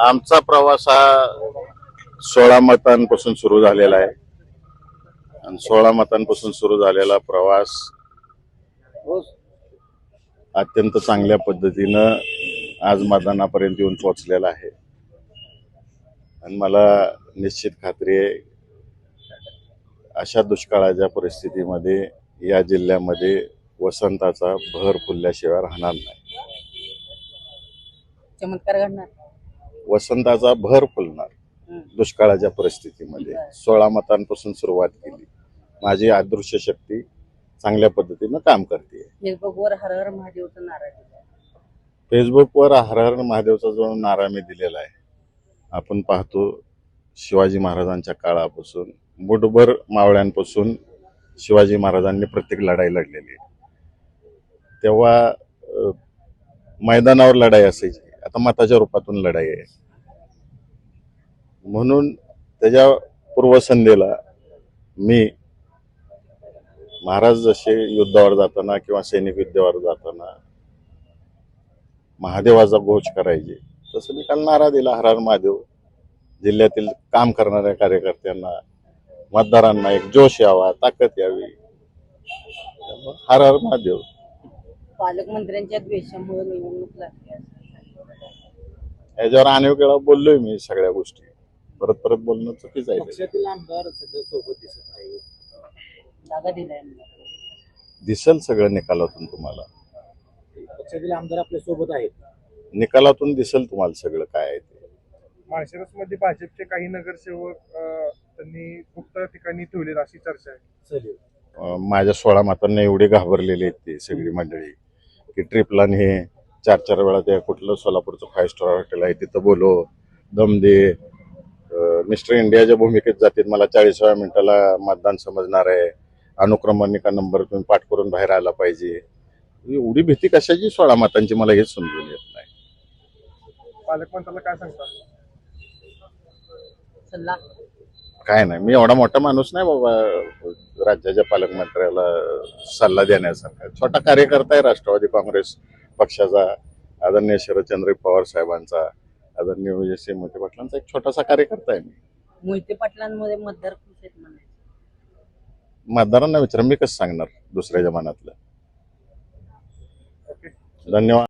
आमचा प्रवास हा 16 मतांपासून सुरू झालेला आहे आणि 16 मतांपासून सुरू झालेला प्रवास अत्यंत चांगल्या पद्धतीनं आज मतदानापर्यंत येऊन पोहोचलेला आहे आणि मला निश्चित खात्री आहे अशा दुष्काळाच्या परिस्थितीमध्ये या जिल्ह्यामध्ये वसंताचा बहर फुलल्याशिवाय राहणार नाही. चमत्कार घडणार, वसंताचा बहर फुलणार दुष्काळाच्या परिस्थितीमध्ये. 16 मतांपासून सुरुवात केली. माझी अदृश्य शक्ती चांगल्या पद्धतीनं काम करते. फेसबुकवर हर हर महादेवचा नारा दिला. फेसबुकवर हर हर महादेवचा जो नारा मी दिलेला आहे, आपण पाहतो शिवाजी महाराजांच्या काळापासून मुठभर मावळ्यांपासून शिवाजी महाराजांनी प्रत्येक लढाई लढलेली आहे. तेव्हा मैदानावर लढाई असायची, आता मताच्या रूपातून लढाई आहे. म्हणून त्याच्या पूर्वसंध्येला मी महाराज जसे युद्धावर जाताना किंवा सैनिक युद्धावर जाताना महादेवाचा घोष करायचे, तसं मी काल नारा दिला हर हर महादेव. जिल्ह्यातील काम करणाऱ्या कार्यकर्त्यांना, मतदारांना एक जोश यावा, ताकद यावी, हर हर महादेव. पालकमंत्र्यांच्या द्वेषामुळे निवडणूक लागली. याच्यावर अनेक वेळा बोललोय मी सगळ्या गोष्टी. परत परत बोलणं चुकीचं आहे. पक्षातील आमदार सध्या सोबत दिसत नाही. जागा दिलाय. दिसल सगळं निकालातून तुम्हाला. पक्षातील आमदार आपल्या सोबत आहेत. निकालातून दिसल तुम्हाला सगळं काय आहे ते. माळशिरसमध्ये भाजपचे काही नगरसेवक त्यांनी गुप्त ठिकाणी ठेवलेत अशी चर्चा आहे. माझ्या 16 मतांना एवढे घाबरलेले आहेत ते सगळी मंडळी की ट्रिपला हे 4-4 वेळा त्या कुठलं सोलापूरचं 5 स्टार हॉटेल आहे तिथं बोलो, दम दे, मिस्टर इंडियाच्या भूमिकेत जातील. मला 40व्या मिनिटाला मतदान समजणार आहे, अनुक्रमणिका नंबर तुम्ही पाठ करून बाहेर आला पाहिजे. एवढी भीती कशाची 16 मतांची मला हेच समजून येत नाही. पालकमंत्र्याला काय सांगता? सल्ला काय नाही, मी एवढा मोठा माणूस नाही बाबा राज्याच्या पालकमंत्र्याला सल्ला देण्यासारखा. छोटा कार्यकर्ता आहे राष्ट्रवादी काँग्रेस पक्षाचा, आदरणीय शरदचंद्र पवार साहेबांचा, आदरणीय विजयसिंह मोहिते पाटलांचा एक छोटासा कार्यकर्ता आहे मी. मोहिते पाटलांमध्ये मतदार खुश आहेत म्हणायचे. मतदारांना विचारा, मी कसं सांगणार दुसऱ्याच्या मनातलं. धन्यवाद.